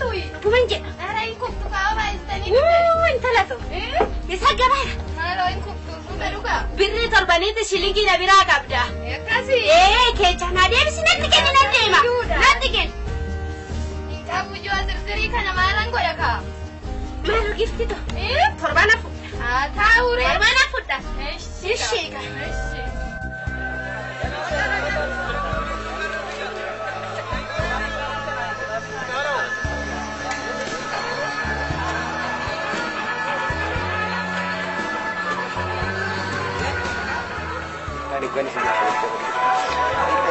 توي كمان جاء أنا إنكم تقاوم استني وين ثلاثة يسجل ما لو إنكم تروحوا بري طلبانيت شيلينجي نبيرا كابدا يا كاسي كي جانا دي بس نتكلم نتكلم نتكلم إنت أبو جوز الزري كنا ما لنقول لك ما لو جفتي تو طلبانا فوت تاوري طلبانا فوت إيش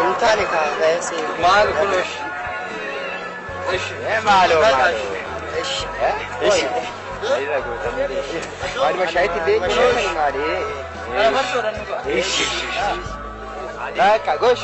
انت عليك هذا ما كلش ايش ماله ايش ايش اذا قلت بعد ما شايت بيك ما عليه ايش لا كاغوش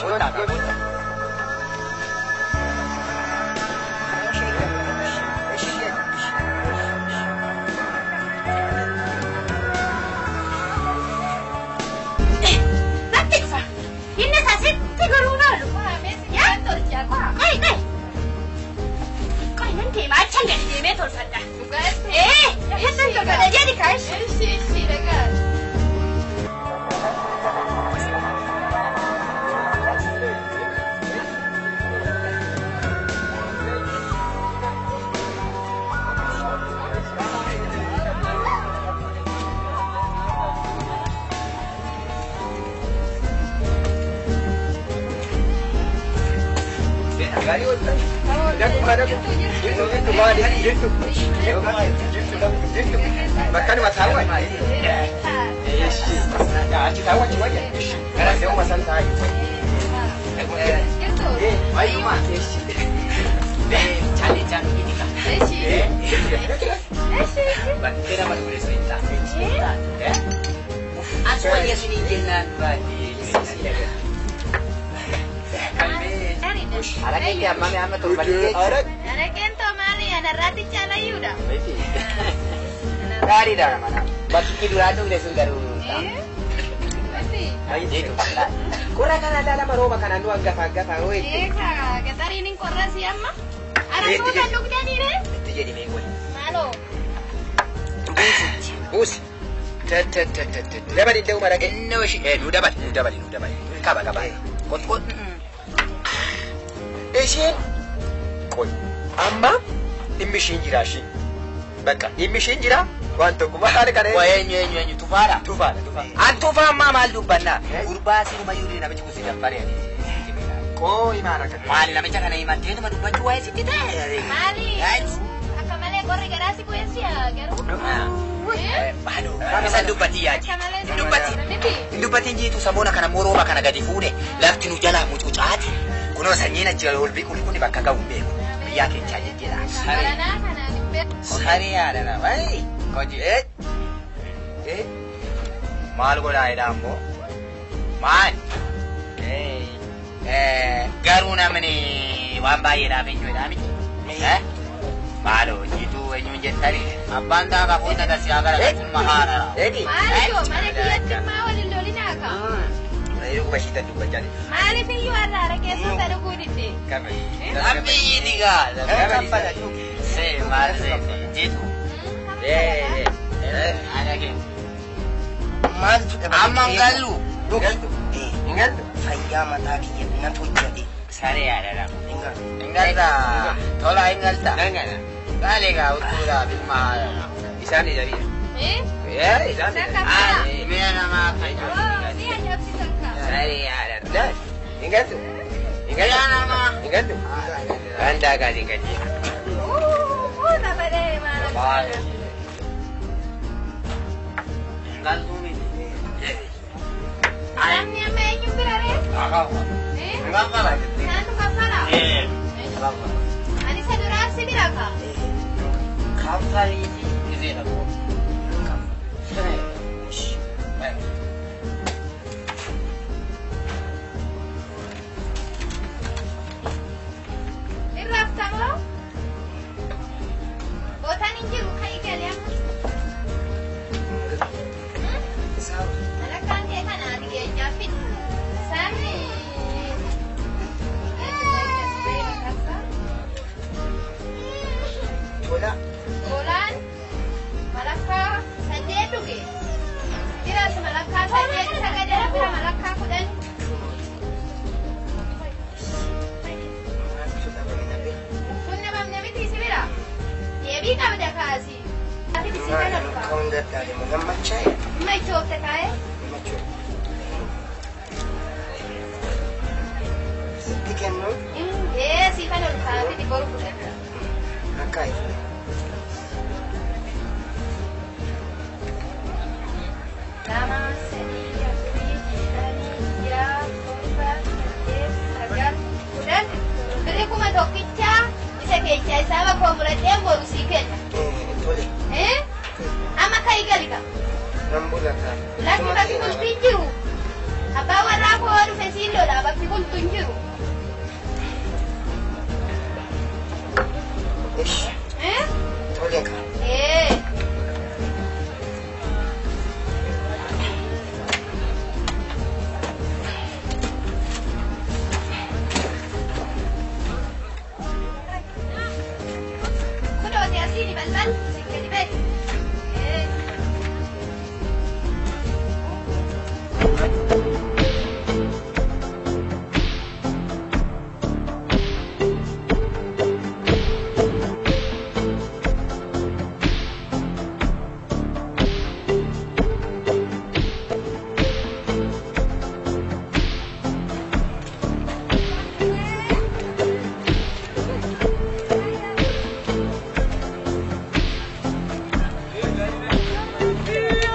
Makan masalah. Ya, aci tahu aci banyak. Karena saya mau santai. Ayo mas. Cari ini kan. Kita masuk boleh cerita. Aswanya sini jenang badi. Anak ini mami ama tu badi. Anak itu mali anak rati cala yuda. Dari dah mana? Bagi kita dulu dia sudah dulu. Ayo itu. Kurang kan ada nama Roma kan anu agak-agak tahu itu. Kita ini korang siapa? Anak tu kan duk dia ni deh. Itu jadi minggu. Malu. Bus. Dapat itu mana ke? No sih. Dapat. Kabar. Kot. Esin. Kot. Amma immishin jira shi. Baka immishin jira. Wanto kuma kare kare. Enyu tufara. An tufa ma mal dubanna. Urbasi no mayuri na bichu kusi dafare ani. Ko imara kan. Mali na mecha kana imante no madubaju wa esi kita. Mali. Akamale korre garasi ko esi ya garu. Aduh, bisa dubati aja. Dubati jitu sabona kana moroba kana gadi fude. Lafti nu jala mu cucati. Kuno sanyina jira olbi kulikuni bakaka umbe. Yake chaje jira. Hari ada na, wai. Koji mal goda idambo mal garuna meni wamba ira benjo idami malo jitu enyu jetari abanda ka pota da siagara ka mahara edi male kiyatti mawali lolina ka ayo bashita dubajani male fiyu arara ke so taru kudite kami ambi yidiga kami se mal se jitu ada ke mal tu amangalu ingat saya mata dia dengan tu jadi sare ada ingat dah thola ingat dah kali kau udah bil mahal isani jadi ya isani ini nama kayu dia jawab sih kan sare ada ingat tu nama ingat tu anda kasih kaji tak pada mana Enggak tuh nih. Ayamnya menyu berare? Enggak apa lagi. Nanti kapala. Apa? Ani saya durasi biraka. Kapal ini aku. Diraf tamo? Botan injiru kai kalian. Kan dia kan ada dia japit. Sami. Hola. Bulan. Malakka. Saddeet dhuge. Jiraas malakkaa saddeet sagalee bira malakkaa 10. Kun namni miti si bira. Deebii qabda kaasi. Ati si kana dhufa. Kan gargaare mu gammachaa. Machoofte taa'e. Sitti kennu. Si kana dhufaati di boru kudhan. Akkai. Lama, sadii, afurii, shanii, ja'a, torba, saddeet, sagal, kudhan. Birri kuma tokkicha isa keessa isaa bakka muradhee boru sii kenna. Tole. Amma kai galika. Nan bulata. Lati bakki bultiin jiru. Abbaa warraa koo dhufe siin lola bakki bultiin jiru. Ish. Tole ka. Kudooti asii di balbal si gadi badi.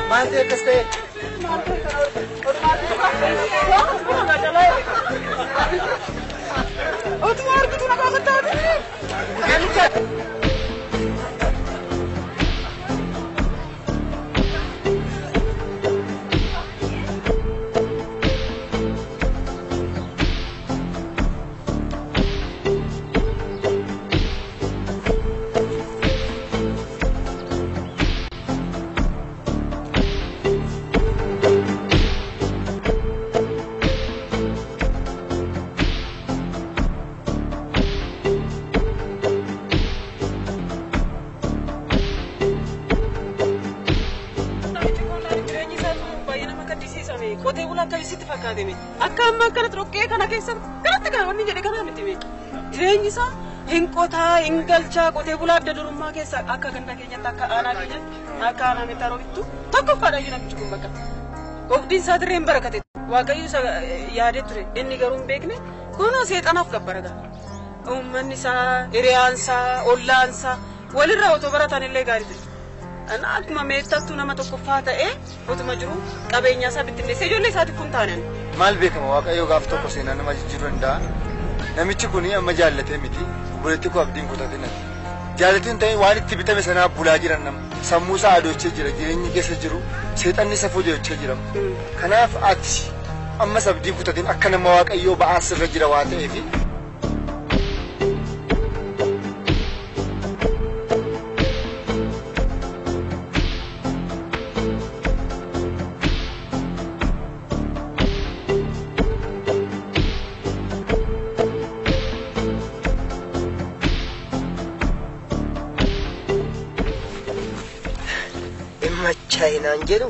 Mante kaste. Qotee bulaa akka isitti fakkaatame akka amma akkana troqqee kana keessa kanatti kana wanni jedhe kana miti jireenyi isaa hin qotaa hin galchaa qotee bulaa adda durummaa keessa akka ganda keenyatti akka aanaa keenyatti akka aanaa meexxaroo bittu tokkoffaadha iyyuu namichi kun bakka qobdiin isaa dirreen barakate waaqayyo isa yaadee ture inni garuu hin beekne kunoo seexanaaf gabbaraga uummanni isaa hiriyaan isaa ollaan isaa walirraa otoo baratan illee gaarii ture. Ana akkuma meexxattu nama tokkoffaa ta'ee otuma jiru qabeenya isaa bittinneessee ijoollee isaatiif kun taanan. Maal beekama waaqayyo gaaf tokko seenaa nama jijjiiruu danda'a. Namichi kun amma jaallatee miti obboleetti koo abdiin kutatee nati. Jaallatiin ta'e waan itti bitame sanaa bulaa jiran nama sammuu isaa adochee jira jireenyi keessa jiru seexanni isa fooyya'ee jira. Kanaaf ati ammas abdii kutatiin akka nama waaqayyoo ba'aa sirra jira waan ta'eef. Chainaan jedhu.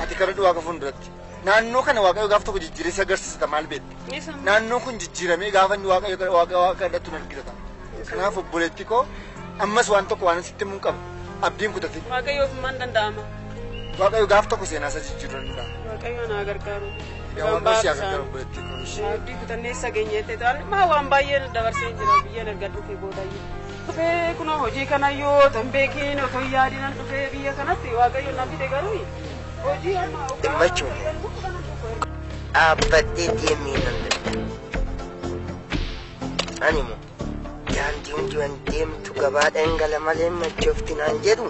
Ati karadhu waaqa fuulduratti. Naannoo kana waaqayyo gaaf tokko jijjiiressa agarsiisa maal beekte? Naannoo kun jijjiiramee gaafa inni waaqa kadhatu nan argita. Kanaaf obboleetti koo ammas waan tokko waan sitti himuun qabu abdiin kutate. Waaqayyoof maal danda'ama? Waaqayyo gaaf tokko seenaa isa jijjiiruu danda'a. Waaqayyo naa gargaaru. Yaa waan barsi yaa gargaaru obboleetti koo. Abdii kutannee sageenyeetti ta'an maa waan baay'ee dabarsee jira biyya argadhu fi boodayyee. Dhufee kunoo hojii kanayyoo tan beekiin otoo yaadinan dhufee biyya kanatti waaqayyo na fide garuu hojii amma Dhimmachuun dhaabbadhee deemee nan danda'a. Ani immoo daandii hundi waan deemtu gabaa dhangala malee machoofti naan jedhu.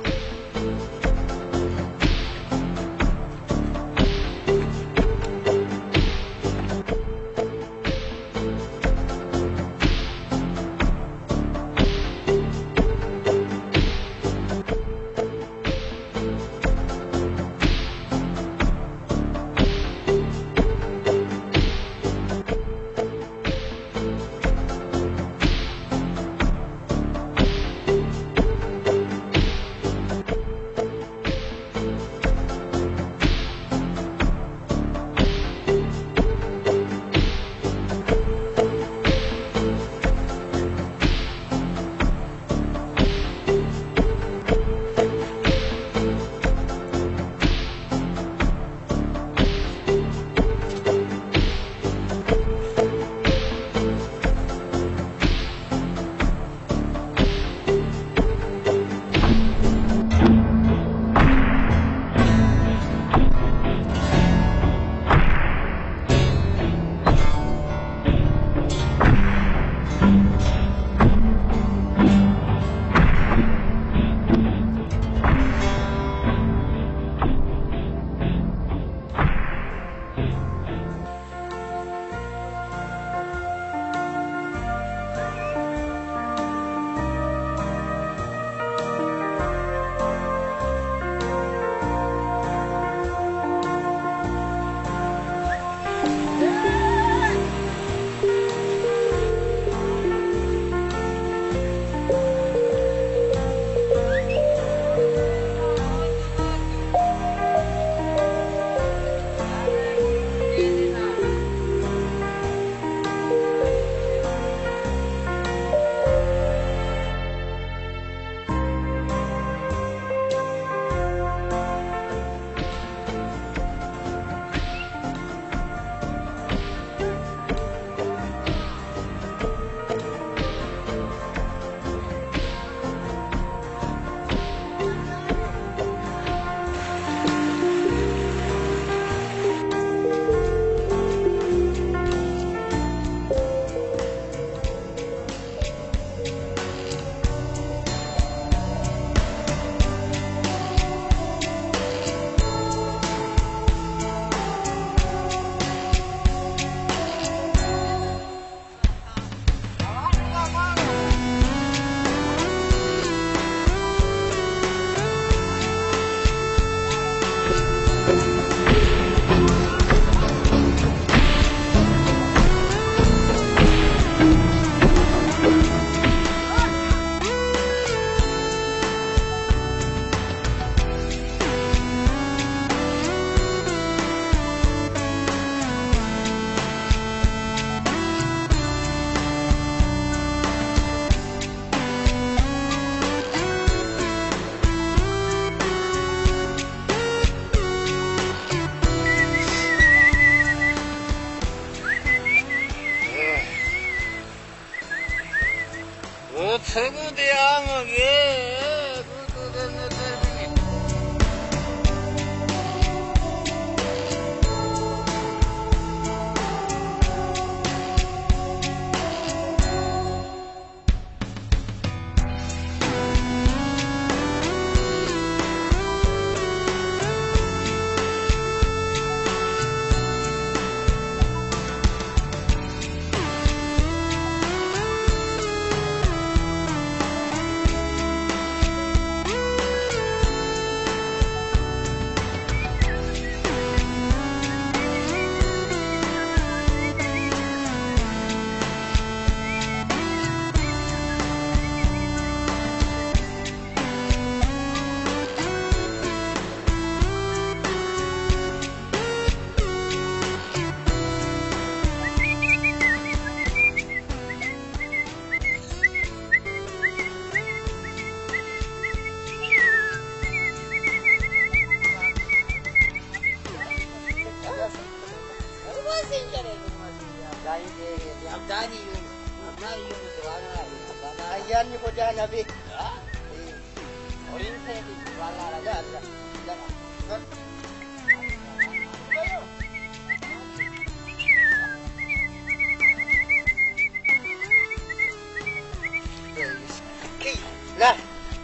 لا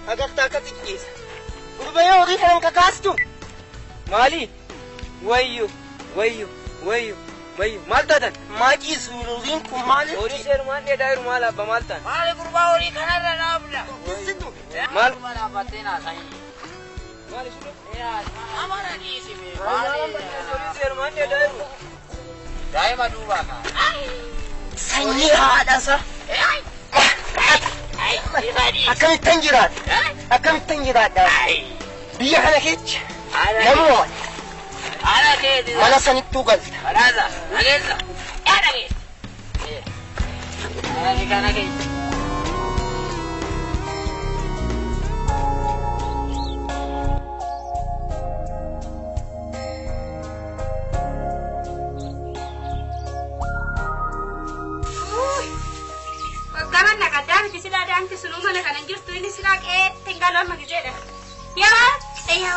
أقطع كتجيس قربيا وريك أنا كاستو مالي ويو ويو ويو ويو مالتان ما جيس ورينكم مالي وري سير مال داير مال أبا مالتان مالي قربا وريك أنا لا أبدا جسدو مال مالا باتينا ساين مالي شنو يا أمانة جيسي وري سير مال داير دايما دوبا سيني هذا صح أكمل تنجرات أكمل تنجرات بيا أنا كيتش نموت أنا كده ولا سنتو قلت هذا أنا كده Gamana kadang di sini ada angki sunuma nak kanan jus tu ini silak tinggalon magi jeda. Ya, ya.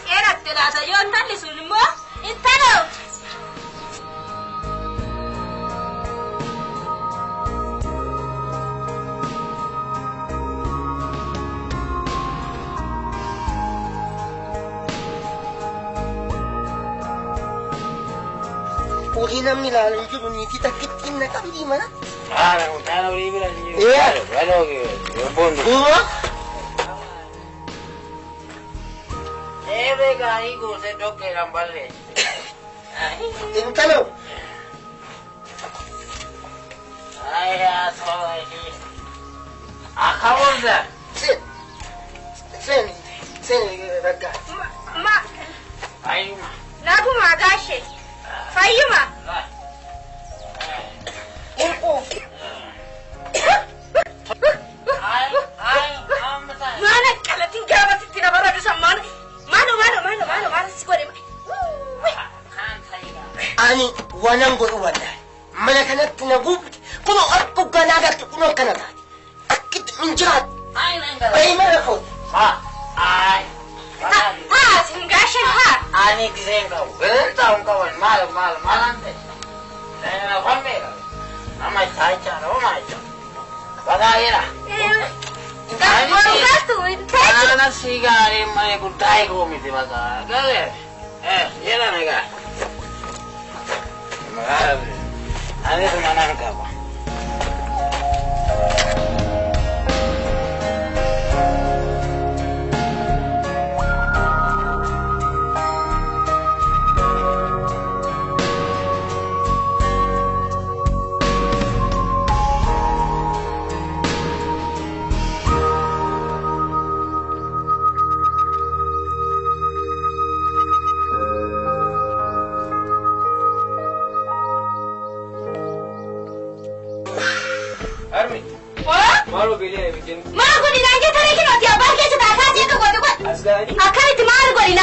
Era terasa yo ntar di sunuma, intalo. وهنا من العالم نيتي تكتين نكمل دي منا أنا أريد أن إيه يبون هو gari ko se doke ramballe intalo aya sawani akawonda sen raga Ma, ayuma nabu magashe. Fayuma. Mana kala tinggal mati tidak baru ada sama mana sikore. ani wanan go wallahi mana kanat nagu kuno akku ganaga kuno kanata akit min jihad ay mara ko ay singashin ha. ani kisenga wenta unkawan malante na famera ama taicha no macho bagaira ana sigari mai kutai ko miti baga gale yera nega magari ani to mananka ba Malu beli bikin. Malu di nanja tadi kino tiap hari kita tak aja tu kau. Asgari. Akan itu malu di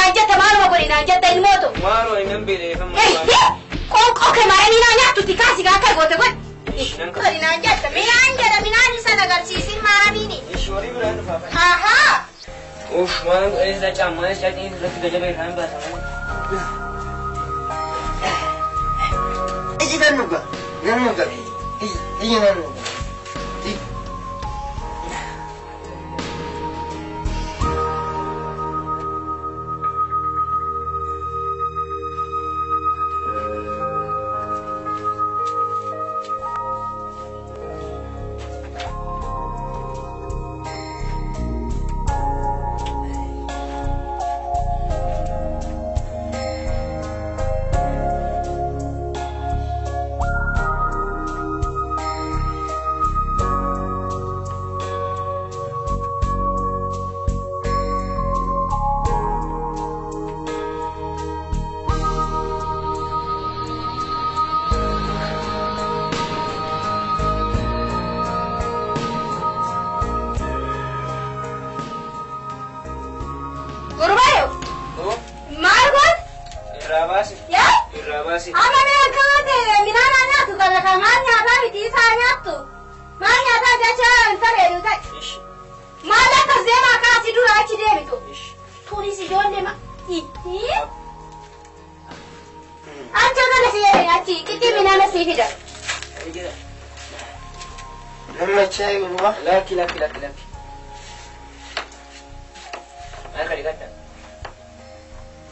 nanja ilmu tu. Malu ini beli sama. Kau ke mana ni nanya tu dikasih kakak kau tu. Kori naan jetta minaan jedha minaan isa nagarsiisin maamiini. Ishoorii biraan dhufaa. Ahaa. Uff maal isa caammaa isa dhiin irratti gajjabee isaan baasaman. Iji nan nuga. Iji nan nuga. Ama me kate minana nyatu kala kamanya bari di sa nyatu. Manya ta jacha antare yuta. Mala ka zema ka si dura ci de mito. Tuni si jonde ma. Anja kana si yare ati kiti minana si fida. Namma chai gurwa. Laki. Ana kali kata.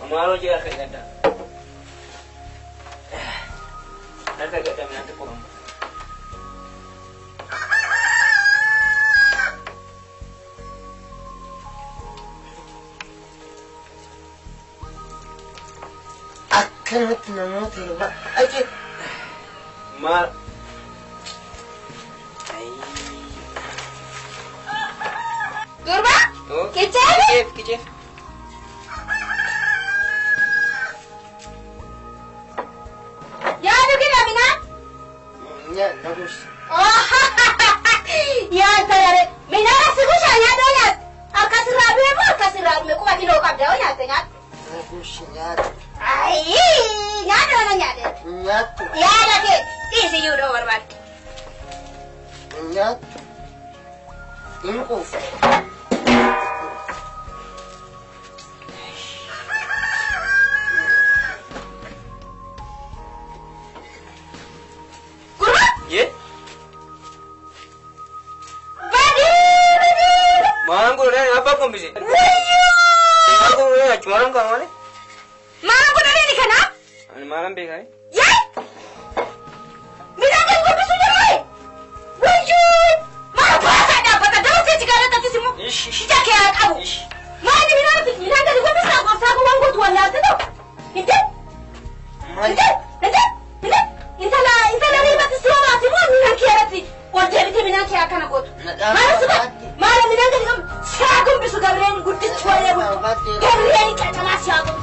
Amaro je kali kata. Nanti agak dah menantu kurang. Akan nama tiba. Aje. Mar. Durba? Kecil. Ya, bagus. Oh, ya tarare. Minara sigusha nya donya. Akasirabe ko bakino kabda onya tenya. Bagus ya. Ai, nya do nya de. Nyatu. Ya la ke. Isi yudo warban. Nyatu. Inko. Ye? Malang ko rin apa kung bisi? Ako rin chumarang ka mali? Malang ko rin ka na? Ano malang bigay? Ye? Minagan ko bisu jay. Wajud. Malang ko sa da bata daw sa tigara ta tisimu. Shija ke akabu. Mani minagan ko bisu ko sa ko wango to wala ta do. Inte? Intala riba tisoma timu minan kiarati. Wajja bite minan ki akana ko. Mala minan ga digam sagum bisu gabreen guddit wala bu. Gabreen ka tama sagum.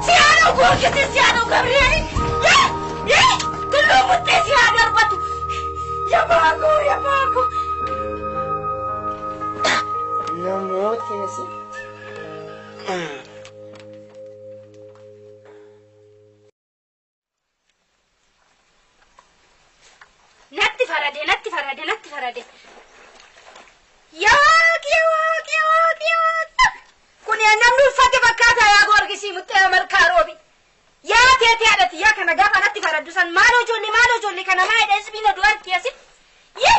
Siano ko kiti siano gabreen. Ya. Kullu mutte siano batu. Ya bago. Namo tiesi. Natti farade. Yaak. Kuni namnu fate bakkata ya gorgisi mutte markarobi. Ya tete adati ya kana gafa natti faradu san malo jolli kana ma ida isbina duarti yasi. Ye.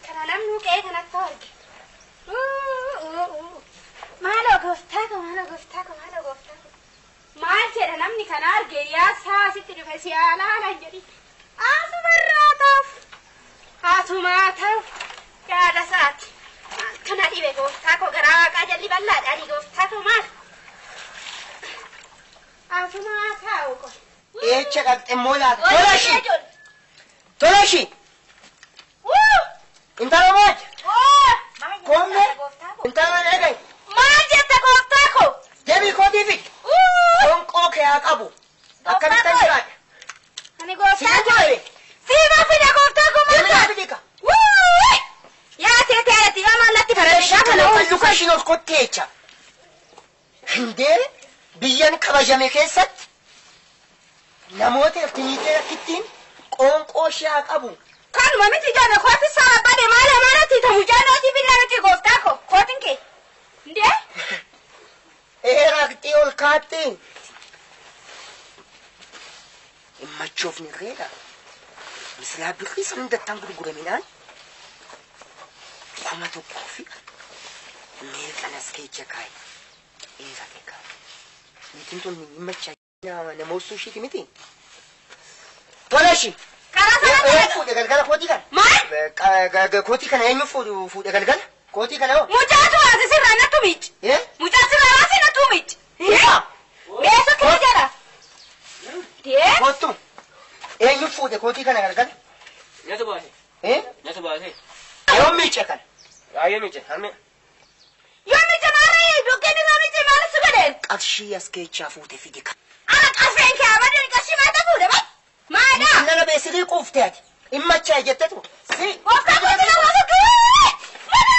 Kana namnu ke kana torki. Malo goftako. Maal jedha namni kana arge yaa saasitti dhufe si alaala hin jedhi. Asumaa ta'u yaada isaati. Kana dhibe gooftaa koo garaa waaqaa jalli bal'aadhaani gooftaa koo maal? Asumaa ta'u ko. Echa qabxemmoo laata. Tolashi. Intala maal? Koombe. Intala dhagay. Maal jetta gooftaa koo? Deebii kootiifi. Konqoo kee haa qabu. Akkamitti jiraadha? Ani gooftaa koo. Siima Siima fida gooftaa koo maal? Deebii fidika. Yaa tete ati amala fashion ol kotteecha. Hindee biyyan kabajame keessatti namoota akkanitee akkittiin qoonqoo shaa qabu. Kan mamiti jaana kooti sara bade maala maala tita mujaanoti bilaanoti gooftaako kootin kee. Ndee? Raqxii ol kaattee. Immachoofni reedha. Mislaa birrii san hundattaan gurguraminaan kuma tokkoo fi meeqanas keecha kaayi. Eegatee kaa. Niitiin tun immacha namoota ishiiti miti. Tolashi. Karaa fuudhe galgala kootii kana. Maal? Kootii kana eenyu fuudhe galgala? Kootii kana hoo? Mucaatu haati sirraa na tumichi. Mucaa sirraa haati na tumichi. Beesa kee jala. Dee? Kootu. Eenyu fuudhe kootii kana galgala? Nyata baase. Nyata baase. Yoo miice kana. Ayo miice. Harme. Yoo miice maali? Dukkeeni yoo miice maali si godheen? Qarshii as keechaa fuute fide kana. Ana qarsheen kee abadeen qarshii maata fuudhe ba? Maadha? Nana beesidii quuftee ati. Immachaa jettetu. Si. Waftaa kuuti na waftaa kuuti.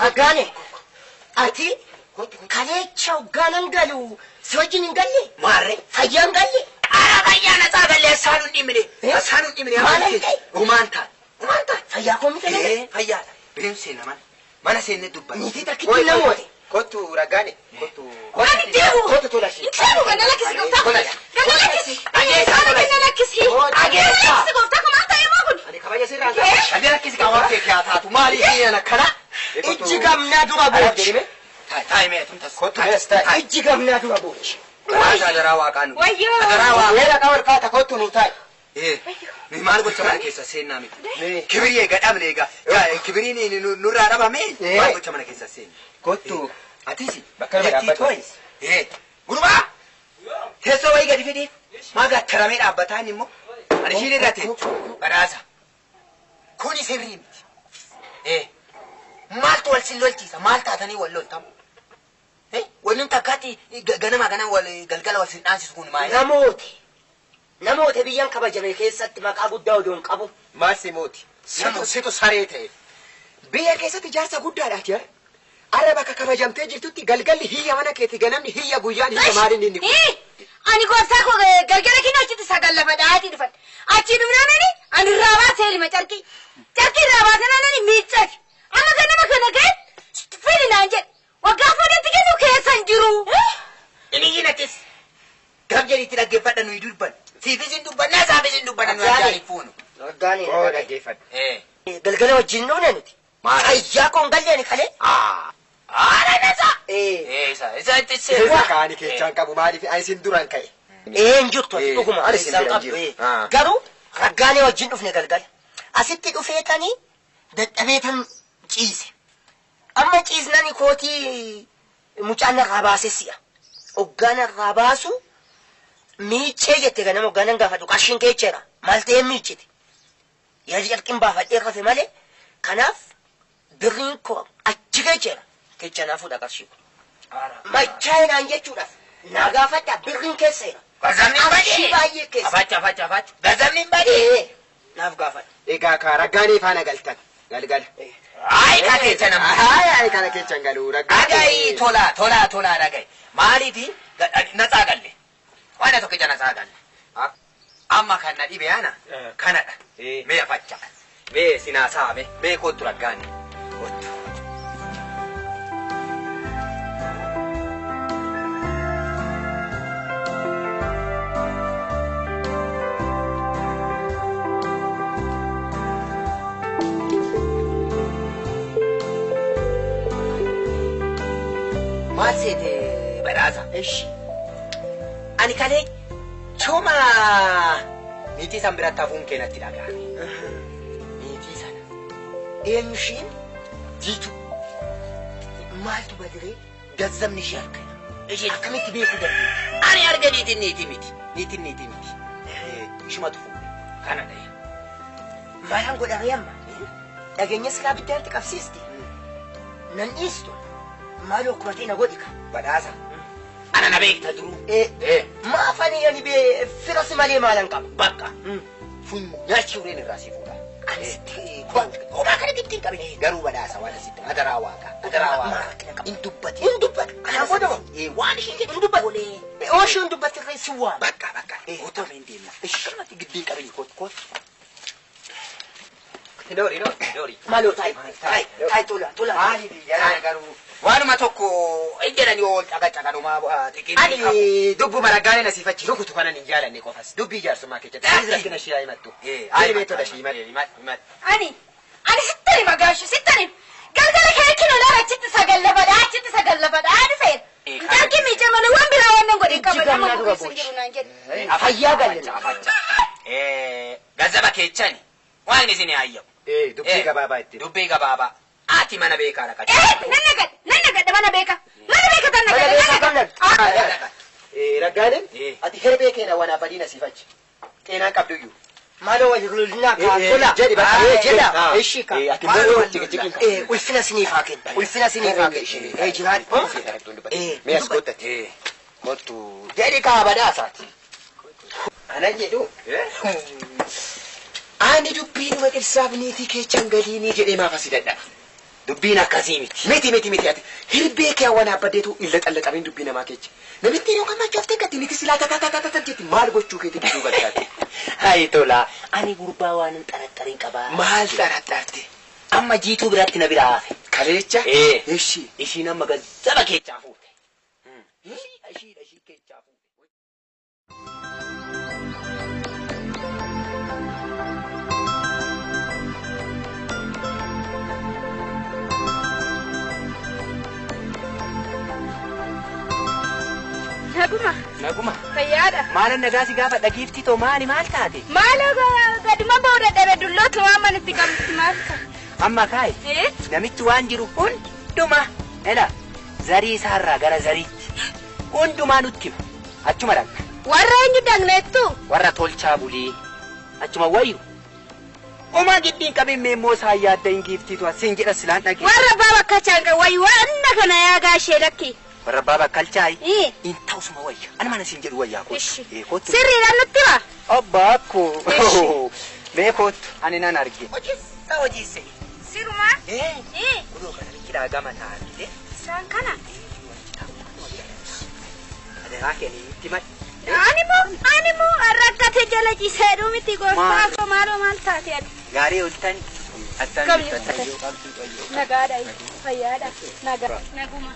Ragaane ati kaleecha hogganan galu si wajjin hin galle maarre fayyaan galle Ara fayyaan isaa galle saanuu dhimine Umaanta fayyaa koo miti galle fayyaa Birimsee naman mana seenne dubban niitii takkitti namooti Kottu ragaane kottu Ani deemu. kootu tolashi Deemu ganda lakkisi gooftaa kun. Ganda lakkisi. Ageessa Ganda lakkisi. Ganda lakkisi gooftaa kun maal ta'e moo kun? Ani kabaja sirraan gadi rakkisi qabaaf kee yaa taatu maali hin akkana ijji gamnaa dura boochi taa'imee tumtas kottu ijji gamnaa dura boochi Raasa daraa waaqaan Wayyoo. daraa waaqaan weera qawar kaata kootu nu taa'e ni maal gocha mana keessa seennaa miti kibirii eega dhabne eega kibiriin nurraa dhabame maal gocha mana keessa seenna kottu atisi bakka dhaabbatu gurbaa teessoo wayii gadi fidee maa gattaramee dhaabbataa inni immoo ani ishiin irratti badhaasa kuni sirrii miti maaltu wal sin lolchiisa maal taatanii wal loltamu waliin takkaatti ganama wal galgala wal sin dhaansisu kun maali namoota biyyan kabajame keessatti maqaa guddaa odoon qabu maasi mooti situ saree ta'e biyya keessatti jaarsa guddaadha jira arra bakka kabajamtee jirtutti galgalli hiyya mana keetti ganamni hiyya guyyaan hiyya maaliin inni Ani gooftaa koo galgala kina achitti sagal lafa dhaatii dhufan. Achi dhufnaan ani raabaa seelima carqii. Carqii raabaa sanaan miiccati. Amma ganama kana ga'e fili naan jedhe. Waggaa fuudhatti kennu keessan jiru. Inni yinatis gabjariitti dhaggeeffadha nuyi dubban. Siifis hin dubbanna saafis hin dubbanna nuyi ajaa'iib fuunu. Waggaanii dhaggeeffadha. galgala wajjin dhufne nuti ayyaa koon galleeni kalee Aranasa. Isa itti seera kaani keechaan qabu maaliif isin duran ka'e. Jirtu dhuguma isaan qabdu garuu raggaanii wajjin dhufne galgala asitti dhufeetanii dadhabeetan ciise amma ciisnani kootii mucaan irraa baase si'a hoggaan irraa baasu miiccee jette ganama hoggaan gaafadhu qarshiin keecheera maal ta'ee miiccite yaadi jalqin baafadhee rafe malee kanaaf birriin koo achi keecheera keechanaafudha qarshii machaa'inaan jechuudhaaf naa gaafadha birriin keesseera Gazamni qarshii baay'ee keessa Afacha. Gazamni badi. naaf gaafadha Egaa ka raggaanii faana galtan galgala. Ai ka keecha nama. Ai kana keechaan galuu raggaa. Agai tola ragai. Maalifi natsaa galle. Waan tokko jana natsaa galle. Amma kan na dhibe ana kanadha. Mee afacha. Mee sinaasaa mee kootu raggaanii. Kootu. maal seete Badhaasa. ishi ani kalee Cuma niitii san biratti hafuun keenatti dhaga'ame. Niitii sana eenyushiin jiitu maaltu badiree gazzabni ishee harkana. Isheen akkamitti beekuu dandeenya? Ani arga niitiin miti. Niitiin miti. Ishumatu fuudhe. Kana ta'e. Maalaan godhamee amma dhageenya silaa biddaatti qabsiisti. Nan dhiistu maaloo kumatee na godhika. Badhaasa. Ana na beekta duruu. Maafanii ani bee firas malee maalan qaba. Bakka. Funyaachi ureen irraa si fuudha. Ansitti kophaa kana gittiin qabine. Garuu badhaasa waan asitti adaraa waaqa. Adaraa waaqa. Hin dubbatu. Kana godhama. Waan isheen jedhu hin dubbatu. Ooshii hin dubbatti irra si waan. Bakka. Otoo hin deemna. Akkanumatti giddiin qabini koot. Dori. Maaloo taa'e tola. Maali biyyaa garuu waanuma tokko ejjedhanii ol caqanumaa xiqqii. Ani dubbuma raggaalee na siifachi rukutu kanan hin jaalanne qofas. Dubbii jaarsummaa keessatti. Ani rakkina ishee himattu. Ani beetola ishee himadhu. Ani sittani magaashu sittani. Galgala keekin olaara achitti sagallafadha. Ani feer. Dargi miidha malee waan biraa waan godhin qaba. Nama gurgursiin jiru naan jedhe. Fayyaa galle. Gazzaba keechani. Waan isin hayyamu. Dubbii gabaabaa itti. Dubbii gabaabaa. Ati mana beekaa dhaqacha. Nan nagad mana beeka. Mana beeka tan nagad. Raggaaleen ati herbee keena waan abadiina siifachi. Xeenaan qabduyyuu. Maaloo wajjirullinaa tola. Jedhi bakka jedha. Ishii ka. Ati maaloo wajjirullinaa. Ulfina siniifaa kenna. Ulfina siniifaa kenna. Jiraadhu. Mee as godhate. Kottu. Jedhi kaa badhaasaati. Ana jedhu. Ani dubbiin maqilsaaf niitii keechan gadiinii jedhee maaf asii dadhabe. Dubbiin akkasii miti. Miti ati. Hirbee kee waan abbadeetu illa xallaxabeen dubbii namaa keecha. Namitti yeroo gammachooftee gatti niitii silaa tatatatatat jetti maal gochuu keetti bituu galchaate. Hayi tola. Ani gurbaa waan hin xaraxariin qabaa. Maal xaraxarte? Amma jiituu biraatti na biraa hafe. Kaleecha? Ishii. Ishiin amma gazzaba keechaa fuute. Ishii keechaa fuute. Naguma. Fayyaadha. Maalan nagaasi gaafa dhagiifti too maal taate? Maaloo gaduma booda dhabe dulloota waan manitti qabdi maal taate? Amma kaayi. Namichi waan jiru hunduma zarii isaarraa gara zariitti hundumaa nutti hima. Achuma dhaqna. Warra eenyu dhaqneettu? Warra tolchaa bulii. Achuma wayyu. Oma giddiin qabeemmee immoo isaa yaadda hin giiftiitu asiin jedha silaan dhagee. Warra baaba akka chaanga wayyu wanna kana yaagaa ishee lakki. Warra baaba kalchaay. In ta'usuma wayya. Ani mana siin jedhu wayyaa kootu. Sirriidhaan nutti hima. Abbaa akkoo. Mee kootu ani nan arge. Hojiisse. Sirumaa? Kuduu kana biqilaa gama ta'anii. Isaan kana? Adeemaa keenii itti maddi. Animu rakkate jala ciiseedhu miti gooftaa koo maaloo maal taate ati? Gaarii oltani. Nagaadha fayyaadha naguma.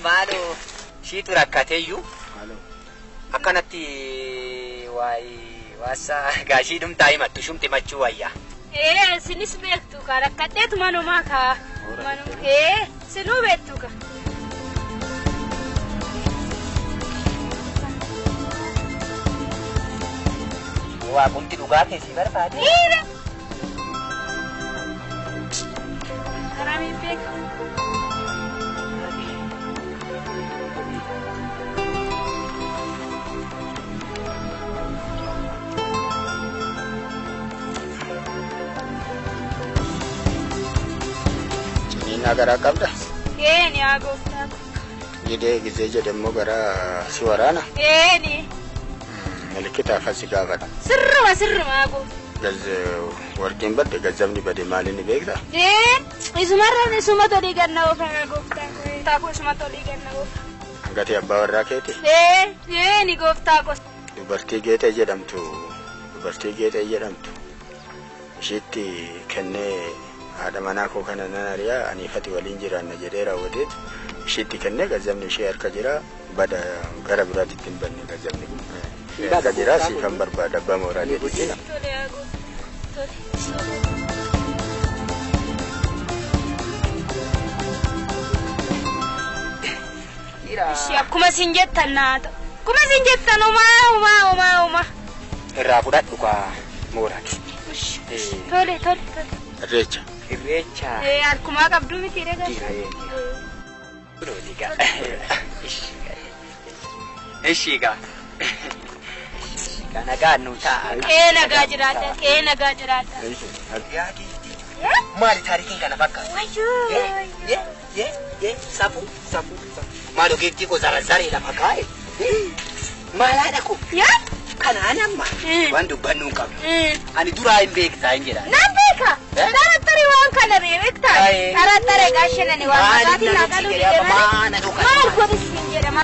Maaloo shiitu rakkateeyyuu akkanatti waasa gaashii dhumtaa himattu shumti machuu wayyaa. Sinis beektu ka rakkadheetu manumaa kaa. Sinuu beektu ka. Waaqumti dhugaa keessi barbaade. Karaa mi beeku. Gara qabda. Ni agooftaa. Gizee jedhamu gara si waraana. Ni. Malikita fasi gaafadha. Sirruma agoo. Warqeen badde gazzabni bade maali ni beekta? Isuma tolii ganna oofaa gooftaa. Taakuu isuma tolii ganna oofaa. Gati abbaa warraa keeti? Ni gooftaa kos. Dubartii geexee jedhamtu. Ishiitti kennee haadha manaa koo kana nan ariyaa aniifati waliin jiraanna jedhee raawwateetu ishiitti kennee gazzabni ishee harka jira bada gara biraatti ittiin banne gazzabni kun harka jira siifan barbaada abbaa mooraalee dhiisina. akkuma sin jettan naata. Akkuma sin jettan uma. Irraa fudhadhu kaa mooraati. Tole. Irreecha. Akkuma qabdu miti dhagaa. Ishiga. Kana gaanu ta'a. Nagaa jiraata. Maali taarikiin kana fakkaata? Safu. Maalo geejjii ko zara lafa kaa'e. Maalaadha ko. Kanaan amma waan dubbannu hin qabnu. Ani duraa hin beektaa hin jedha. Nan beeka. Tarattari waan kana beektaa. Tarattare gaashanani waan isaatiin naa qaluu jedhamani. Maal godhis hin jedhama.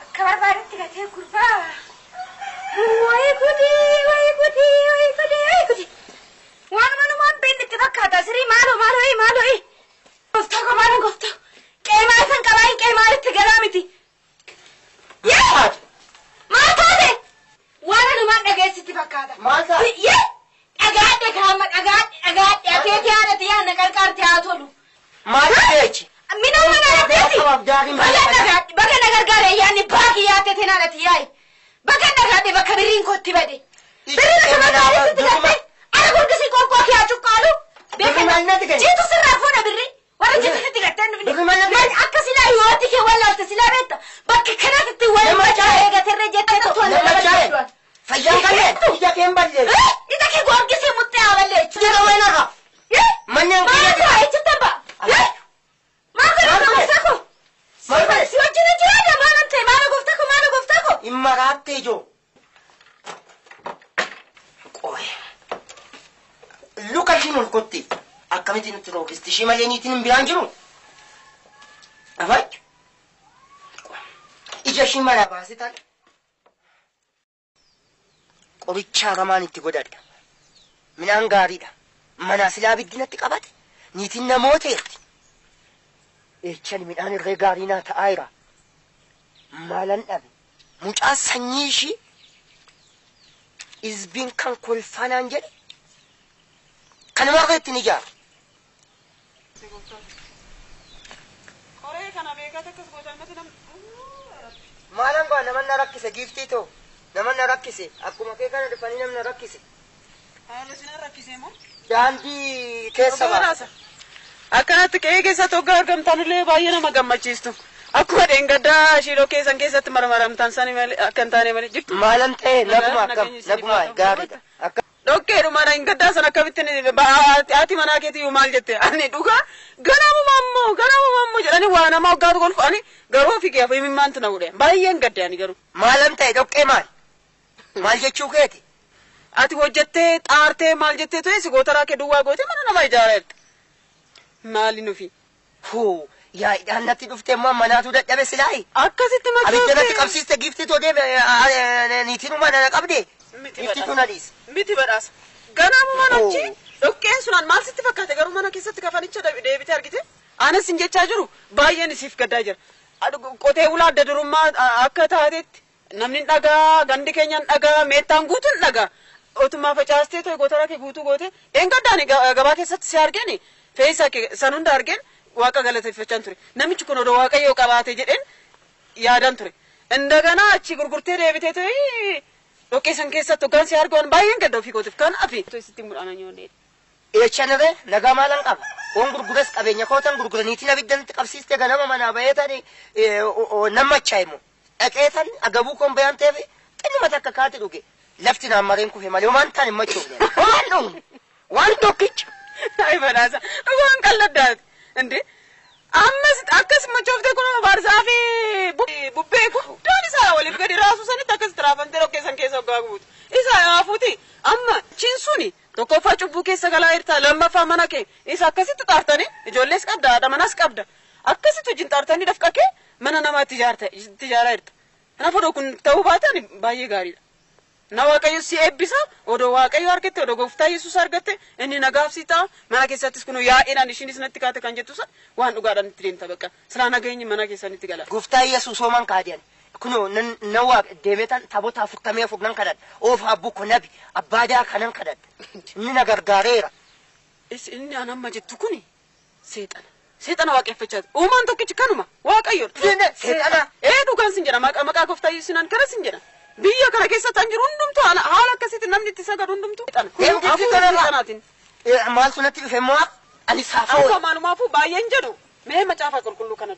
Akka barbaadetti gatee gurbaa. Wayi gudi. Waan manumaan beeknitti fakkaata sirii maaloo. Gofta. Qeemaa san qabaayin qeemaalitti galaa miti. Maal taate? Waan anumaan dhageessitti fakkaata. Maal taate? Dhagaadhe kaama dhagaadhe ateeti haadhati yaadna qarqaarte haa tolu. Maal ta'eechi? Minuu mana dhagaatti. Bakka na gargaare yaadni baakii yaadete haadhati yaa'i. Bakka dhagaadhe bakka birriin kootti bade. Birriin akka magaalatti gatte. Ana gurgisi qoqqoo kee haa cuqqaalu. Jiitu sirraa fuudha birri. Warra jiitu gatte nu akka silaa yooti kee wallaalte silaa beekta. Bakka kanatti wal machaa eegaterree jettee tokko. Fayyaan kanneen ija kee hin balleessu. Ija kee gorgisee muttee haa balleessu. Jira wayna haa. Manneen Maal ta'a ejjetta ba'a. Maal godhama gooftaa ko? Si wajjin jiraadha maal ta'e maal gooftaa ko? Hin maraattee ijoo. Luka ishiin ol kotti. Akkamitti nutti rookisti ishii malee niitiin hin biraan jiru. Afachu. Ija ishii mana baasee taale. Qoricha ramaan itti godhadha. Minaan gaariidha. Mana silaa biddinatti qabate. Niitiin namooteetti. Eechan midhaan irree gaarii naa ta'aa jira. Maalan dhabe. Mucaa sanyii ishii izbiin kan kolfanaan jedhe. Kanuma akka ittiin ijaaru. Maalan gaa naman na rakkise giiftii too. Naman na rakkise. Akkuma kee kana dhufanii namni na rakkise. Daandii keessa baasa. Akkanatti qe'ee keessatti hoggaa argamtanillee baay'ee nama gammachiistu. Akkuma dheengaddaa shiiloo keessan keessatti marmaramtan sani malee akka hin taane malee jirtu. Maalan ta'e naguma gaariidha. Dhokkeedhuma dheengaddaa sana akkamittiin haati manaa keetiyyuu maal jette ani dhugaa ganamuma ammoo jedhanii waa nama hoggaatu golfa'anii garuu ofii kee himimmaantu na godhe baay'een gadde ani garuu. Maalan ta'e dhoqqee maal? Maal jechuu keeti? Ati hojjettee xaartee maal jettee ta'e si gootaraa kee duwwaa goote mana nama ijaareette. Maali nufi? Hoo yaa natti dhuftee immoo manaatu dadhabe silaayi. Akkasitti machoofte. Abidjanatti qabsiiste giiftii too deeme niitiinuma na qabde. Giiftiitu na dhiise. Miti badhaasa. Ganamuma nochi dhoqqeen sunaan maal sitti fakkaate garuu mana keessatti kafanicha deebitee argite. Anas hin jechaa jiru baay'een isiif gaddaa jira. Qotee bulaa adda durummaa akka taatetti namni dhagaa gandi keenyaan dhagaa meettaan guutuun dhagaa. Otumaa facaastee ta'e gootara kee guutuu goote eengaddaani gabaa keessatti si argeen fe'iisa san hunda argeen waaqa galateeffachaan ture. Namichi kun odoo waaqayyoo qabaate jedheen yaadan ture. Indagana achi gurgurtee deebitee ta'e dhoqqee san keessatti hoggaan si argoon baay'een gadda ofii kootiif kan afi. Sitti mudhaan nyoonee. Eechanirree nagaa maalan qaba. Oon gurguras qabeenya kootan gurguraniitiin abiddanitti qabsiiste ganama manaa baheetani nammacha immoo dhaqeetan agabuu koon bayaan ta'eef xinnuma takka kaati dhuge. Lafti naan mareen kufe malee waan taan hin machoofne. Waan dhuun waan tokkicha. Ay badhaasa dhugaan qalladdaati. Inde ammas akkas machoofte kun baarsaa fi bubbee kun doon isaa waliif gadi raasuu sanitti akkas tiraafamtee dhoqqee san keessa hoggaa guutu. Isa yaafuuti amma chiinsuni tokkoffaa cubbuu keessa galaa jirta lammaffaa mana kee isa akkasitti xaartanii ijoollees qabda haadha manas qabda akkasitti wajjin xaartanii dafqa kee mana namaatti ijaaraa jirta. Kanaafuu kun ta'uu baatan baay'ee gaariidha. Na waaqayyo si eebbisa odoo waaqayyo argatte odoo gooftaa Yesuus argatte inni nagaaf si ta'a mana keessattis kun yaa'inaan ishiinis natti kaate kan jettu san waan dhugaadhaan itti deemta bakka silaa nageenyi mana keessanitti gala. Gooftaa Yesuus hooman kaadiyan كنو نواب ديمتان تابوتا فتامية فوقنا كذا أوف أبوك نبي أبادا كنن كذا نينا غرغاريرا إيش إني أنا ما جت تكوني سيدنا واقف في جد وما أنتو كي تكانوا واقع يور سيدنا إيه دكان سنجنا ما كاكو فتاي سنان كذا سنجنا بيا كذا كيسة تانجر رندم تو أنا حالك كسيت نمني تساعد رندم تو كم كذا أعمال سنتي في مواب أنا سافو أنا ما نمافو باين جدو ما تعرف كل كنا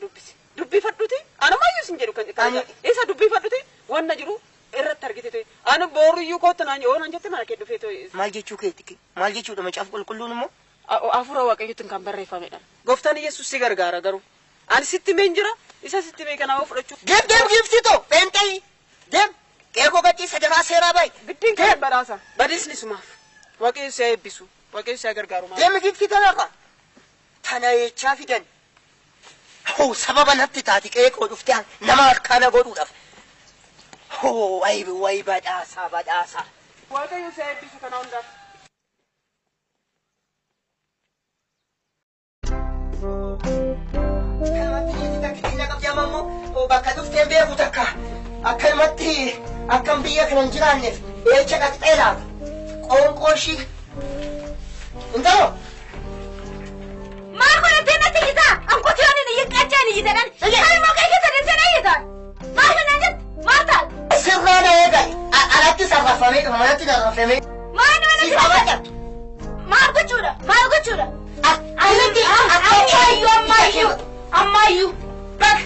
دبي فردوتي أنا ما يوسين كان إيش دبي فردوتي وانا جرو إرت تركتي أنا بورو يوكوت نانجو أنا جت ما كده فيتو مالجي شوكيتك مالجي شو لما تعرف كل نمو أفرا واقعي تنكم بري فامينا قفتني يسوع سيجار غارا غارو أنا ستي منجرا إيش ستي ميكنا أفرا شو جيم جفتيتو بنتي جيم كيكو كتي سجرا سيرا باي بتين كيف براسا بديس نسمع واقعي سيا بيسو واقعي سيجار غارو ما جيم جفتيتو لقى تنا يشافيدن هو سبب نبتي تاتي كيكو دفتيان نما كانا غورو دف هو واي بداسا واقعي سيا بيسو كنا وندا bakka dhuftee beeku takka akkanumatti akkam biyya kana hin jiraanneef eecha dhaqxee laata qoonqooshii intalo maal godhatee natti hiitaa ankuti yoon hin hiiqqachaa hin hiitan kan immoo kee keessa deemtee na hiitan maal kana jette maal taal sirraa na eegai alatti sarrafamee dhuma manatti sarrafamee maal nama maal gochuudha ammayyuu bak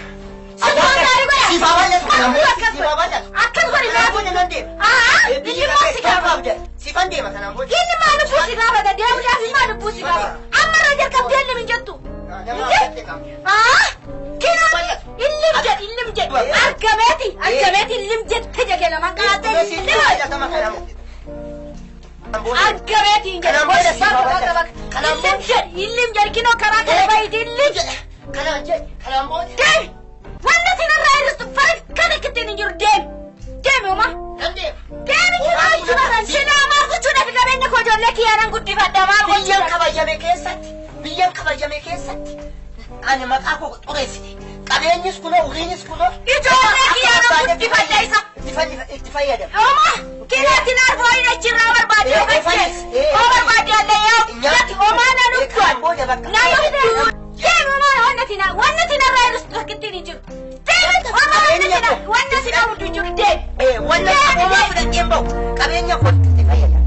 Wanda tina rayus tu farid kana kitin injur dem uma dem injur jura sina ma ku chuna fi gaben ko jolle ki yaran gutti fadda ma ko biyan kabajame keessatti ani maqaa koo xureessite qabeenyis kunoo uriinis kunoo ijoollee ki yaran gutti fadda isa itti fayyadam uma kina boyna chirra barbaade barbaade alle uma na nukwan na yo wanda tina rayus tu kitin injur wanda tina mudu injur dem wanda kuma fudan dembo kabenya ko itti fayyadam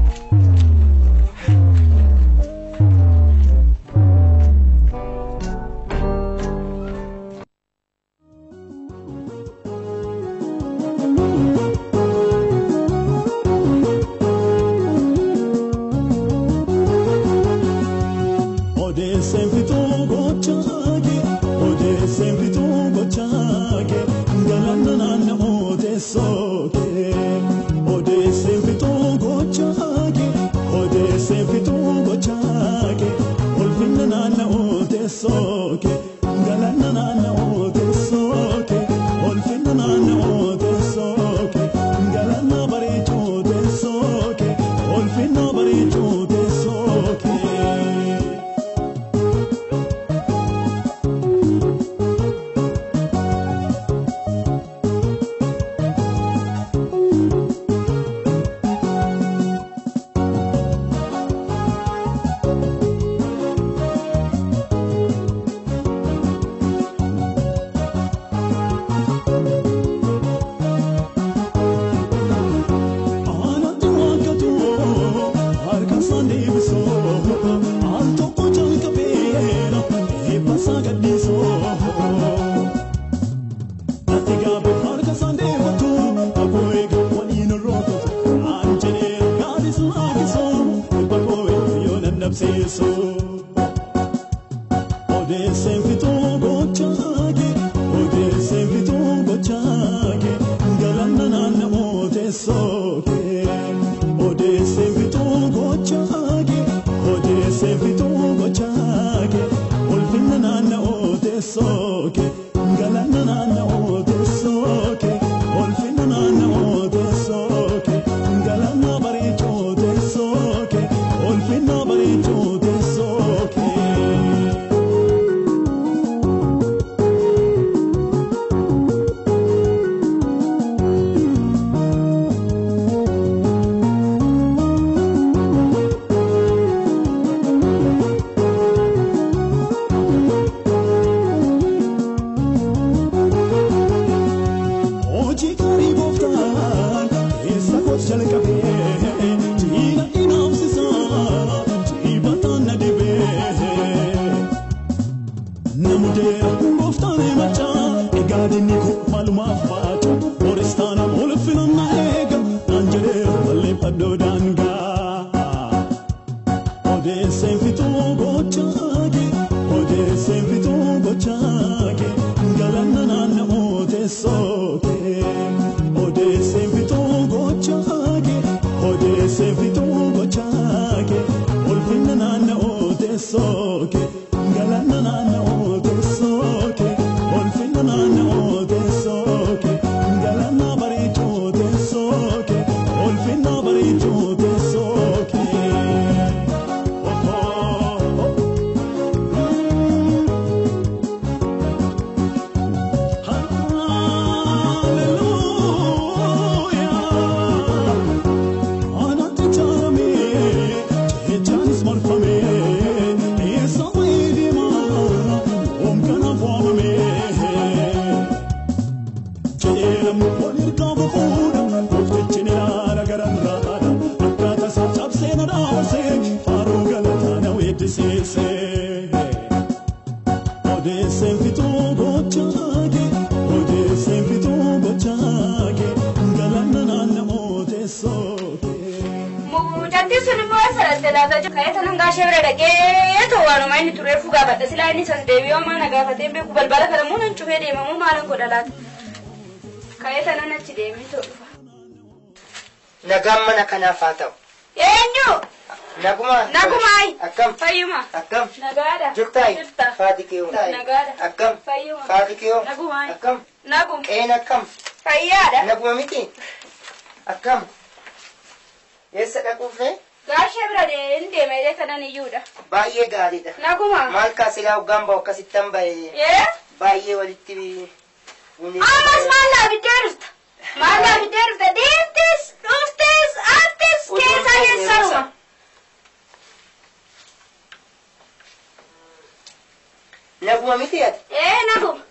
Olfin nobody to this نجمنا كنا فاتو. إنيو. نجمة. نجمة. أكم. فيما. أكم. نجارة. جبتاي. فاديكيو. نجارة. أكم. فيما. فاديكيو. نجمة. أكم. نجم. إيه نكم. فيادة. نجمة ميتي. أكم. يسألكوا فيه؟ Gaashe bira deemee meedee kana ni yuudha. Baay'ee gaariidha. Naguma. Maal kaasilaa hoggaan bahu akkasittan bahee baay'ee walitti ammas maal laabiddee dhufta. Maal laabiddee dhufta deemtes dhuftes artes keessaa keessaruma. Naguma miti ati? Naguma.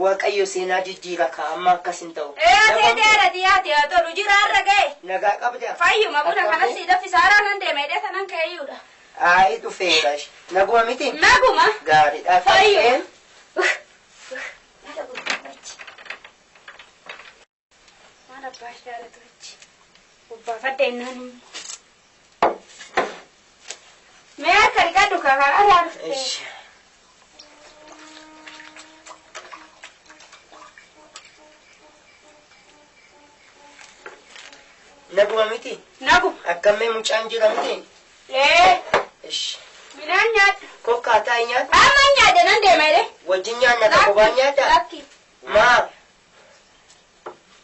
Waaqayyo seenaa jijjiira ka amma akkas hin ta'u. Teeteera dhiyaate haa tolu jiraarra ga'e. Nagaa qabda. Fayyuma buna kanas daffi saaraan nan deemee sanan ka'eeyuudha. Ayi dhufeera. Naguma miti? Naguma. Gaariidha. Fayyuma. Maal abbaa ishee achi. Ubbaafadde innaan immoo. Mee akka dhiqadhu kakaa alaa dhuftee. Naguma miti? Naguma. Akkamii mucaan jira miti? Ish. Minaan nyaadhu. Kokkaa taa'ee nyaadhu? Amma nyaadha nan deemee. Wajjin nyaanna ka kophaan nyaadha? Lakki. Maa?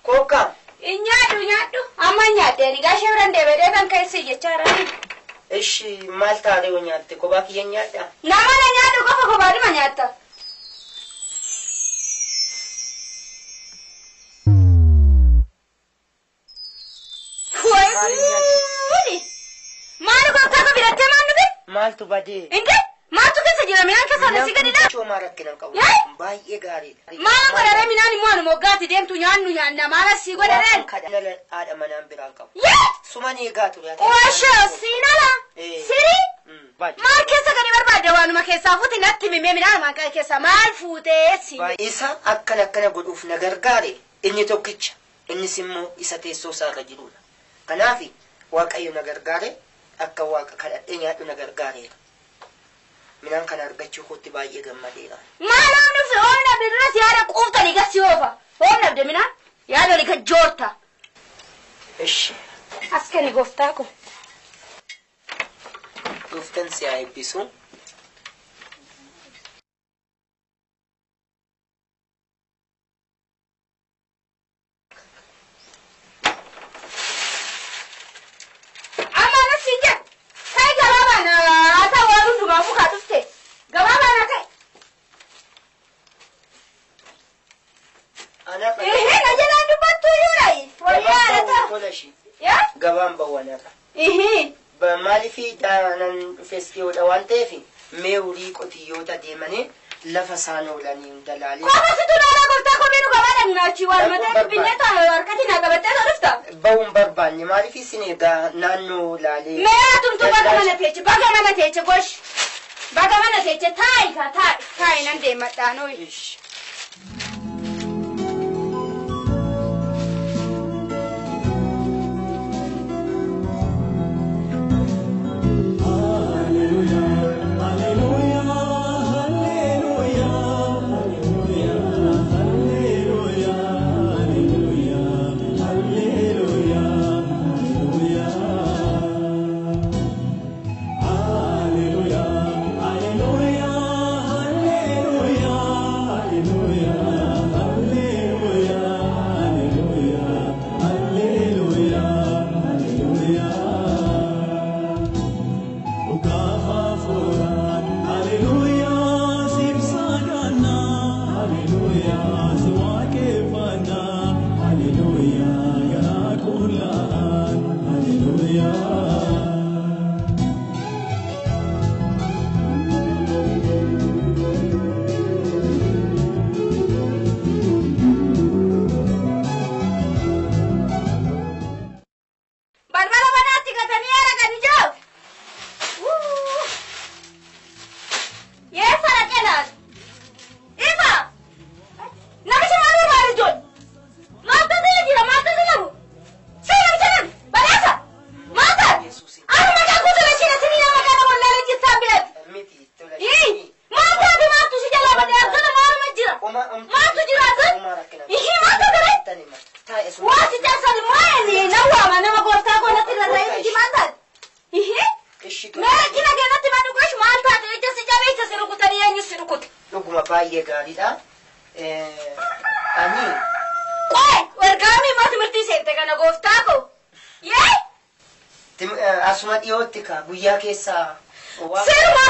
Kokkaa? In nyaadhu. Amma nyaaddeeni gaashee biraan deemee kan keessi jechaa jirani. Ish maal taatee yoo nyaatte kophaa kiyya nyaadha? Nama na nyaadhu qofa kophaadhuma nyaatta. Maal goota ka bilattee maal nuti? Maaltu badee? Inde maaltu keessa jira minaan keessa nasi gadidha? Choomaa rakkinan qabu. Baay'ee gaariidha. Maal godhare minaan immoo anu moggaati deemtu nyaannu nyaanna maala sii godhareen? Kadhana haadha manaan biraan qabu. Suman eegaa ture. Oosho siinala. Sirii? Maal keessa gadi barbaadde waanuma keessaa fuuti natti mimee minaan maqaa keessa maal fuutee si? Isa akkana godhuuf na gargaare inni tokkicha innis immoo isa teessoo isaarra jirudha. Kanaafi Waaqayyo na gargaare akka waaqa kadhadhee nyaadhu na gargaareera. Minaan kana argachuu kootti baay'ee gammadeera. Maal humni fi humna birras yaada quuftanii gassi oofa. Humna abde minaan yaada olii gajjoorta. Ishi. As kenni gooftaa ko. Gooftaan si haa eebbisu. Gabaan bawanara. Maaliif daanan festiyoodha waan ta'eef mee horii qotiyyoota deemanii لفسانو لاني دلالي كوفا ستونا لا قلتا كوبينو كمان ناتشي والمتى بنيتا وركتنا قبتنا عرفتا بوم برباني ما في سنيدا نانو لالي ما تنتو بقى ما نتيجة بوش بقى ما نتيجة تاي نندي متانو باية قاعدة أني قوي ورقامي ما تمرتي سيرتك أنا قفتاكو تم أسمع يوتك بويا كيسا سيرما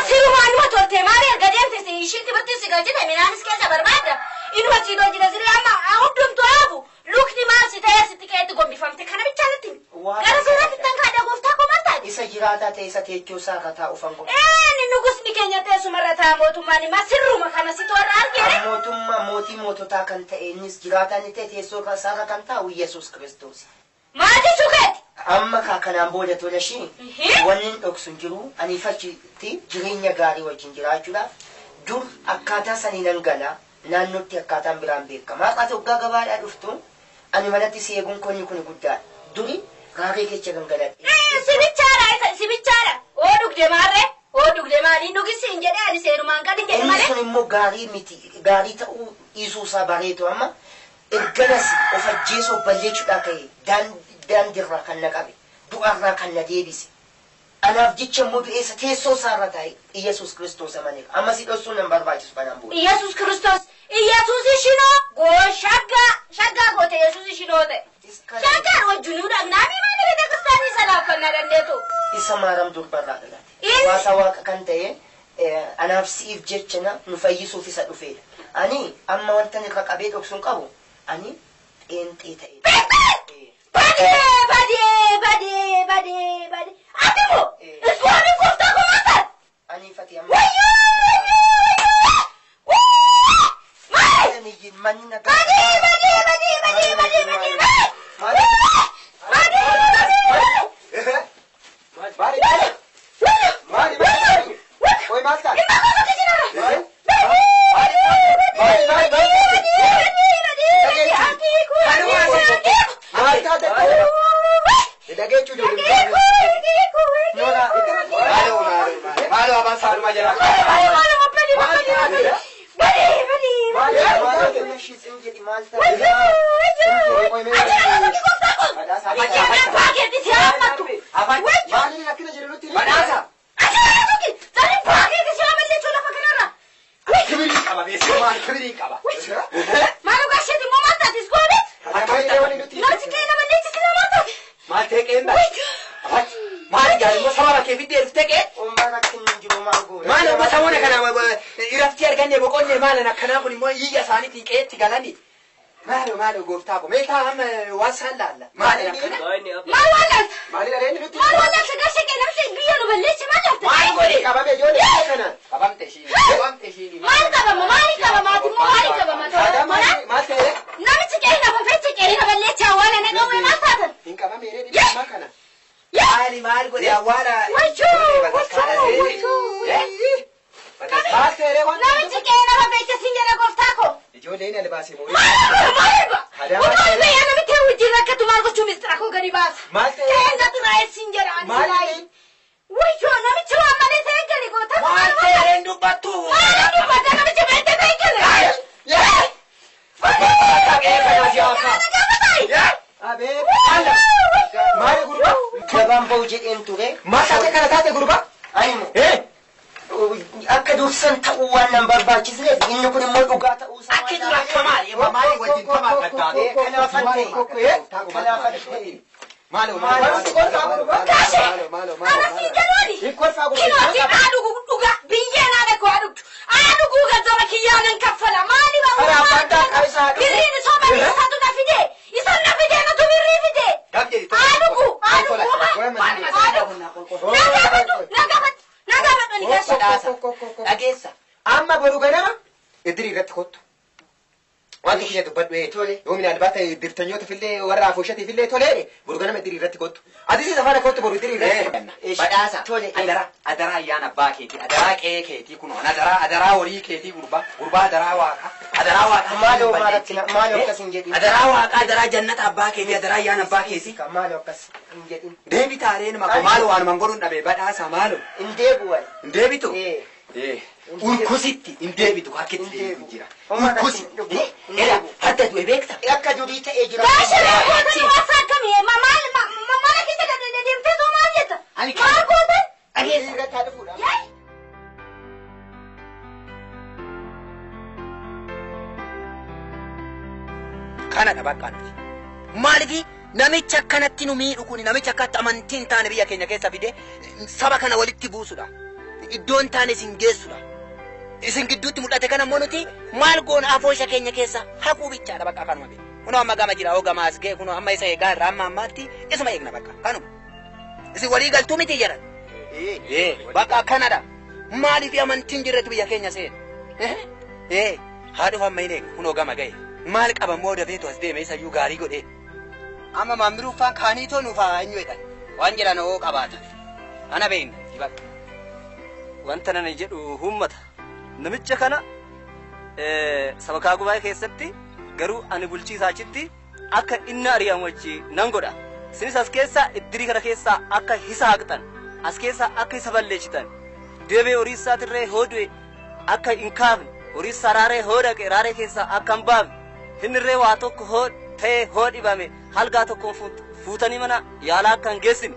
أنا ما تولتي ماري القديم تسي شيء تبتي سكاجي تمي ناس كيسا بربادة إنه هتشيلو جنا زري أما أودم توابو لوكتي ما سيتايا ستيكاية تقوم بفهمتك أنا بتشالتي قال سيرات تنكا قفتاكو ما إسا جراتا تيسا تيجو ساقتا أفنقو نقصني كينيا تيسو مرتا موتوماني ما سرو ما كان سيتور أرجع موتي موتوتا كنت إنس جراتا نتي تيسو ساقا كنتا ويسوس كريستوس ما تشوكت أما كاكنا بوجة تولشي ونين أكسن جرو أني فشتي جرينيا غاري وجنجرا جرا دور أكاتا سنين غلا نانوتي أكاتا برام بيكا ما قاتو غاغبار أدفتو أني ملتي سيغون كوني كوني قدار دوري غاري كيشغن غلا سبيتشارا أودوك دمارة أودوك دماري نوكي سينجري أني سيرو مانكا دي إني سنين مو غاري ميتي غاري تاو إيسوسا باريتو أما الجلسي وفجيسو بليتشو داكي دان درا كان نقابي دوارا كان نديبسي أنا أفجيتش مو بإيسا تيسو سارتاي إيسوس كريستوس أمانيك أما سيدوسو نمبر بايتوس بانامبو إيسوس كريستوس إيسوس شنو غو شاقا غو تيسوس شنو ده شاقا وجنود أغنامي ما نريد كستاني سلافنا رندتو إيسا مارم دور برا واسا واقا كانتاي أنا أفسيف جيتشنا نفايسو في سادوفيل أني أما وانتاني رقابيت أكسون قابو أني انت إيتا بدي أتمو اسواني كفتاكو ماتت أني فتي أما نيجي مانينا مالو قفتاكو ميتا هم واسهل لا مالي ما ولا سكاشك نفسي بيانو بلش ما maal godhe qabame ijoollee kana qabamte shiini maal qabama maal ta'e namichi qe'ee nama fecha qe'ee nama leecha awwaala na dhawee maal taatan hin qabame reebi kana maal godhe awwaala maal ta'e namichi qe'ee nama fecha sin jedha gooftaa ko ijoolleen albaasee moo Udah ya nami tahu jiran ke tumal ko cumi strako gani bas. Kayak nggak tuh naik sinjaran. Wih yo nami cuma mana saya gani ko tak. rendu batu. Rendu batu nami cuma ente saya gani. Ya. Abe. Mari gurba. Gabaan ba'u jedheen ture. Masa kana taate gurba. Ayimo. Akka dursan ta'uu waan nan barbaachisneef inni kun immoo dhugaa ta'uu isaa. Akki dura maali wajjin tamaa gaddaabee kanaafatti. Maalo. Dhageessa. Amma boru ganama idirii irratti kottu. Wanti kiyya dubbadhu yoomina albaata dirtanyoota fillee warra afooshatii fillee toleedhe boru ganama idirii irratti kottu. Adisi safara kottu boru idirii irratti. Badhaasa. Adaraa ayyaana abbaa keetii, adaraa qe'ee keetii kun adaraa horii keetii gurbaa adaraa waaqa. Adaraa waaqa. Maaloo akkas hin jedhin. Adaraa waaqa, adaraa jannata abbaa keetii, adaraa ayyaana abbaa keetii. Maaloo akkas hin jedhin. Deebi taareen maqaa maaloo waanuma godhuun dhabe badhaasa maaloo. Hin deebi'u. Hin deebitu. Urkusitti hin deebitu akkitti deebitu jira. Urkusi. Hadda du'e beekta. Akka durii ta'ee jira. Kanadha bakka nuti. Maaliif namicha akkanatti nu miidhu kun namicha akkatti amantiin taane biyya keenya keessa fide saba kana walitti buusudha. Iddoon taane isin geessudha. Isin gidduutti mul'ate kana immoo nuti maal goona afoosha keenya keessa haquu bichaadha bakka kanuma bee. Kunoo amma gama jira hoo as ga'e kunoo amma isa eegaa irraa amma ammaatti isuma eegna bakka kanuma. Isin walii galtuu miti jedhan. Bakka kanadha. Maaliif amantiin jirretu biyya keenya seena? Haadhuuf amma hin eegnu kunoo gama ga'e. Maal qaba immoo dafeetu as deeme isa iyyuu gaarii godhee. Amma maamiruufaan kaaniitoo nuufaa eenyu jedhan waan jedhan hoo qabaatan. Ana beekna dibadha. Wanta nani jedhu hummata namicha kana sabakaa gubaa'ee keessatti garuu ani bulchiisaa achitti akka inni ari'amu wajji nan godha. Isinis as keessaa iddirii kana keessaa akka hisa haqxan as keessaa akka isa balleessitan deebee horii isaatirree hoodue akka hin kaafne horii isaa raaree hoodaqe raaree keessaa akka hin baafne hinnirree waa tokko ta'ee hoodhibame halgaa tokkoon fuutanii mana yaalaa akka hin geessine.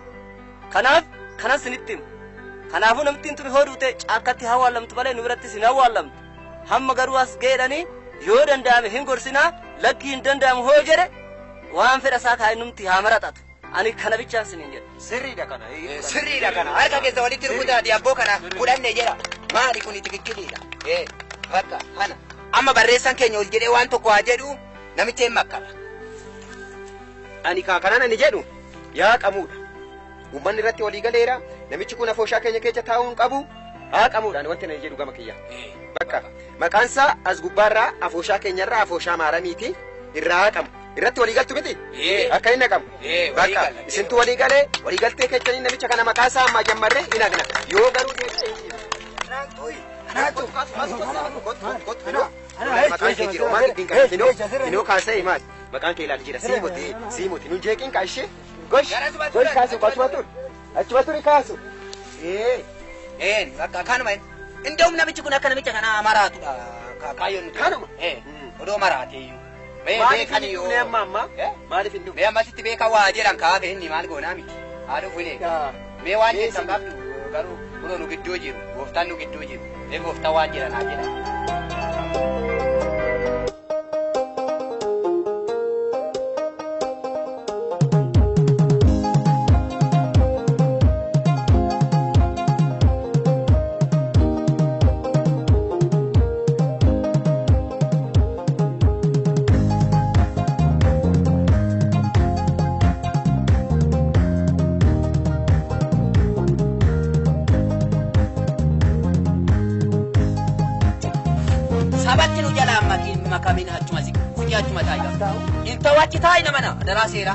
Kanaaf kanas isinitti himu. Kanaafuu namtiin tuni hoodute caakkatti hawwaalamtu malee nu biratti sin hawwaalamtu. Hamma garuu as ga'eedhanii yoo danda'ame hin gorsinaa lakki hin danda'amu hoo jedhe waan fedha isaa kaa'e numti haa maraxatu. Ani kana bichaan sinin jedha. Sirriidha kana. Sirriidha kana. Harka keessa walitti rukutaa diyabboo kana fudhanne jedha. Maali kun tikikkiliidha. Bakka kana. Amma barreessaan keenya ol jedhee waan tokko haa jedhu namicha hin makkala. Ani kanaan ani jedhu yaa qamuudha. Uummanni irratti walii galeera. Namichi kun afooshaa keenya keessa taa'uun qabu haa qamuudhaan wanti ani jedhu gama kiyya. Bakka maqaan isaa as gubbaarraa afooshaa keenyarraa afooshaa maaramiiti irraa haa qamu. Irratti walii galtu miti? Akka inni qabu. Bakka isintu walii galee walii galtee keessanii namicha kana maqaa isaa ammaa jammarree hin agna. Yoo garuu Inoo kaasee maali? Maqaan kee ilaali jira. Siimoti nu jeeqiin kaashee. Gosh kaasu achuma turi. Achuma turi kaasu. Bakka kanuma inda'um namichi kun akka namicha kana maraatudha. Kaayyoon nuti. Kanuma. Odoo maraatee iyyuu. Maaliif hin dhufne amma? Maaliif hin dhufne? Mee ammasitti beekaa waa jedhan kaafe inni maal goonaa miti. Haa dhufu hin eegu. Mee waan jettan qabdu garuu kunoo nu gidduu jiru. Gooftaan nu gidduu jiru. Mee gooftaan waan jedhan haa jedhan. ta'iga. Ilta wachi ta'i nama na daraseera.